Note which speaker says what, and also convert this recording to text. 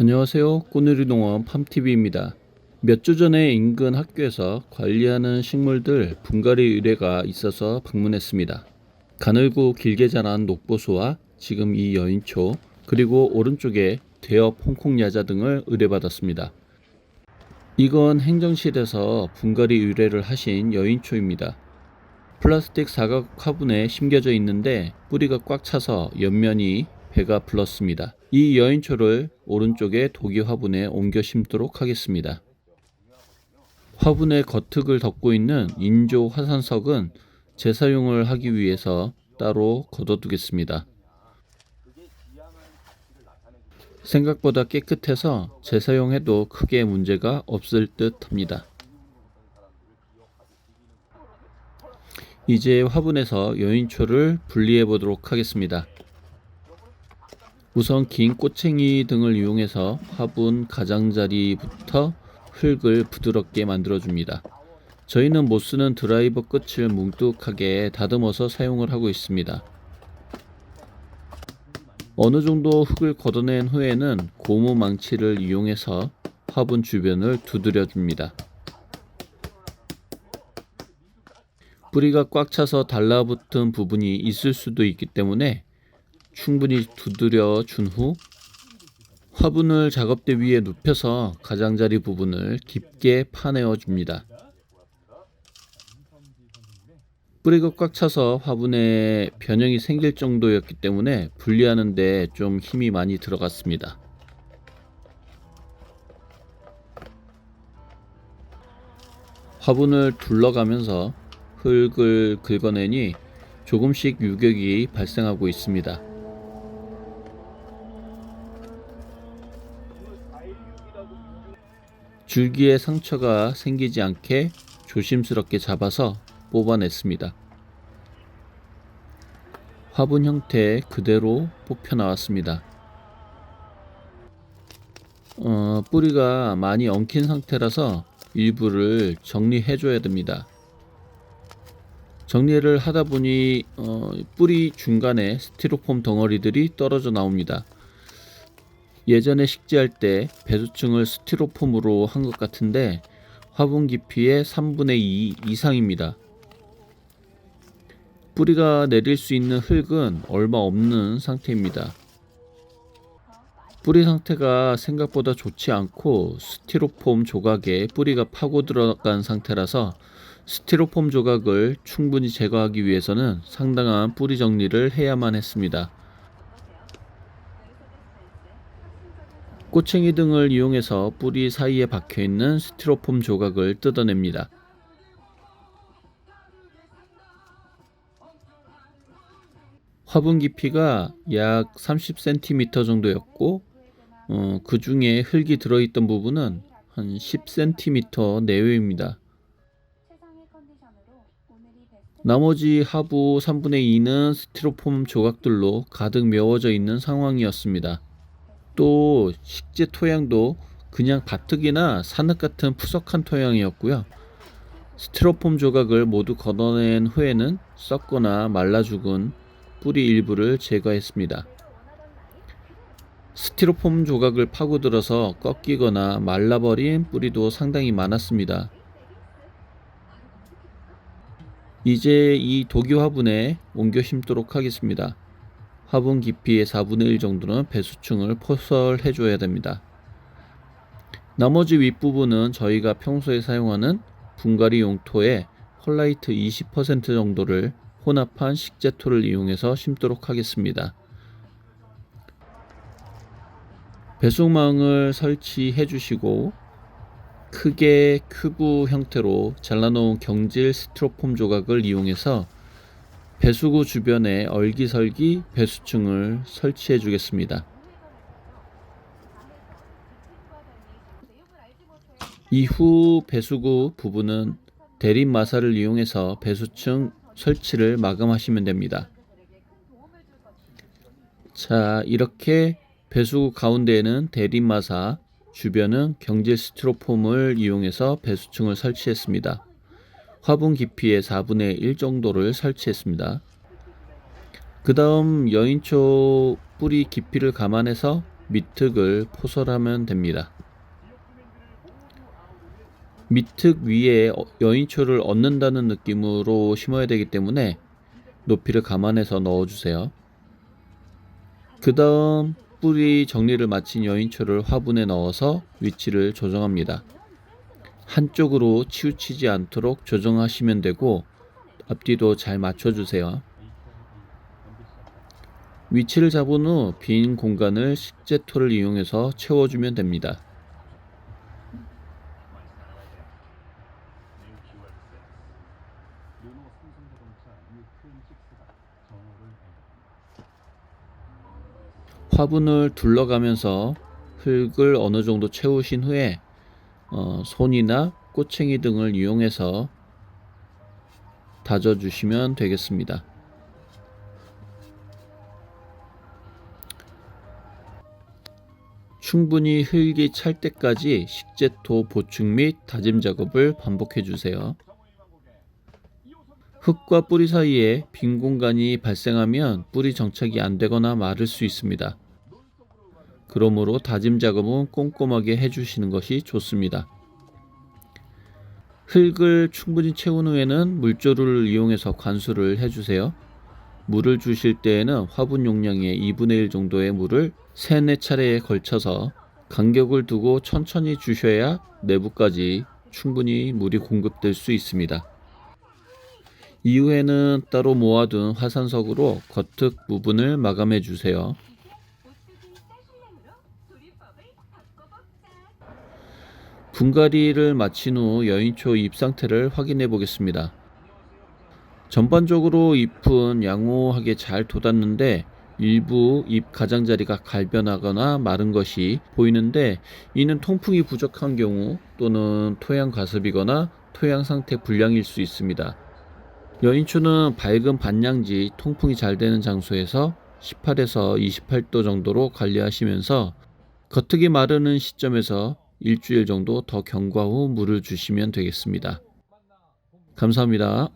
Speaker 1: 안녕하세요. 꽃누리농원 팜TV입니다. 몇 주 전에 인근 학교에서 관리하는 식물들 분갈이 의뢰가 있어서 방문했습니다. 가늘고 길게 자란 녹보수와 지금 이 여인초, 그리고 오른쪽에 대엽 홍콩야자 등을 의뢰받았습니다. 이건 행정실에서 분갈이 의뢰를 하신 여인초입니다. 플라스틱 사각 화분에 심겨져 있는데 뿌리가 꽉 차서 옆면이 배가 불렀습니다. 이 여인초를 오른쪽에 도기 화분에 옮겨 심도록 하겠습니다. 화분의 겉흙을 덮고 있는 인조 화산석은 재사용을 하기 위해서 따로 걷어두겠습니다. 생각보다 깨끗해서 재사용해도 크게 문제가 없을 듯 합니다. 이제 화분에서 여인초를 분리해 보도록 하겠습니다. 우선 긴 꼬챙이 등을 이용해서 화분 가장자리부터 흙을 부드럽게 만들어줍니다. 저희는 못쓰는 드라이버 끝을 뭉툭하게 다듬어서 사용을 하고 있습니다. 어느 정도 흙을 걷어낸 후에는 고무 망치를 이용해서 화분 주변을 두드려 줍니다. 뿌리가 꽉 차서 달라붙은 부분이 있을 수도 있기 때문에 충분히 두드려 준 후 화분을 작업대 위에 눕혀서 가장자리 부분을 깊게 파내어 줍니다. 뿌리가 꽉 차서 화분에 변형이 생길 정도였기 때문에 분리하는 데 좀 힘이 많이 들어갔습니다. 화분을 둘러가면서 흙을 긁어내니 조금씩 유격이 발생하고 있습니다. 줄기에 상처가 생기지 않게 조심스럽게 잡아서 뽑아냈습니다. 화분 형태 그대로 뽑혀 나왔습니다. 뿌리가 많이 엉킨 상태라서 일부를 정리해 줘야 됩니다. 정리를 하다 보니 뿌리 중간에 스티로폼 덩어리들이 떨어져 나옵니다. 예전에 식재할 때 배수층을 스티로폼으로 한 것 같은데 화분 깊이의 3분의 2 이상입니다. 뿌리가 내릴 수 있는 흙은 얼마 없는 상태입니다. 뿌리 상태가 생각보다 좋지 않고 스티로폼 조각에 뿌리가 파고 들어간 상태라서 스티로폼 조각을 충분히 제거하기 위해서는 상당한 뿌리 정리를 해야만 했습니다. 꼬챙이 등을 이용해서 뿌리 사이에 박혀있는 스티로폼 조각을 뜯어냅니다. 화분 깊이가 약 30cm 정도였고 그 중에 흙이 들어있던 부분은 한 10cm 내외입니다. 나머지 하부 3분의 2는 스티로폼 조각들로 가득 메워져 있는 상황이었습니다. 또 식재 토양도 그냥 바특이나 산흙 같은 푸석한 토양이었고요. 스티로폼 조각을 모두 걷어낸 후에는 썩거나 말라 죽은 뿌리 일부를 제거했습니다. 스티로폼 조각을 파고들어서 꺾이거나 말라버린 뿌리도 상당히 많았습니다. 이제 이 도기 화분에 옮겨 심도록 하겠습니다. 화분 깊이의 4분의 1 정도는 배수층을 포설해 줘야 됩니다. 나머지 윗부분은 저희가 평소에 사용하는 분갈이 용토에 펄라이트 20% 정도를 혼합한 식재토를 이용해서 심도록 하겠습니다. 배수망을 설치해 주시고 크게 큐브 형태로 잘라놓은 경질 스티로폼 조각을 이용해서 배수구 주변에 얼기설기 배수층을 설치해 주겠습니다. 이후 배수구 부분은 대립마사를 이용해서 배수층 설치를 마감하시면 됩니다. 자, 이렇게 배수구 가운데에는 대립마사, 주변은 경질 스티로폼을 이용해서 배수층을 설치했습니다. 화분 깊이의 4분의 1 정도를 설치했습니다. 그 다음 여인초 뿌리 깊이를 감안해서 밑흙을 포설하면 됩니다. 밑흙 위에 여인초를 얻는다는 느낌으로 심어야 되기 때문에 높이를 감안해서 넣어주세요. 그 다음 뿌리 정리를 마친 여인초를 화분에 넣어서 위치를 조정합니다. 한쪽으로 치우치지 않도록 조정하시면 되고 앞뒤도 잘 맞춰주세요. 위치를 잡은 후 빈 공간을 식재토를 이용해서 채워주면 됩니다. 화분을 둘러가면서 흙을 어느 정도 채우신 후에 손이나 꼬챙이 등을 이용해서 다져주시면 되겠습니다. 충분히 흙이 찰 때까지 식재토 보충 및 다짐 작업을 반복해 주세요. 흙과 뿌리 사이에 빈 공간이 발생하면 뿌리 정착이 안 되거나 마를 수 있습니다. 그러므로 다짐 작업은 꼼꼼하게 해주시는 것이 좋습니다. 흙을 충분히 채운 후에는 물조를 이용해서 관수를 해주세요. 물을 주실 때에는 화분 용량의 2분의 1 정도의 물을 3, 4차례에 걸쳐서 간격을 두고 천천히 주셔야 내부까지 충분히 물이 공급될 수 있습니다. 이후에는 따로 모아둔 화산석으로 겉흙 부분을 마감해 주세요. 분갈이를 마친 후 여인초 잎 상태를 확인해 보겠습니다. 전반적으로 잎은 양호하게 잘 돋았는데 일부 잎 가장자리가 갈변하거나 마른 것이 보이는데 이는 통풍이 부족한 경우 또는 토양 과습이거나 토양 상태 불량일 수 있습니다. 여인초는 밝은 반양지 통풍이 잘 되는 장소에서 18에서 28도 정도로 관리하시면서 겉흙이 마르는 시점에서 일주일 정도 더 경과 후 물을 주시면 되겠습니다. 감사합니다.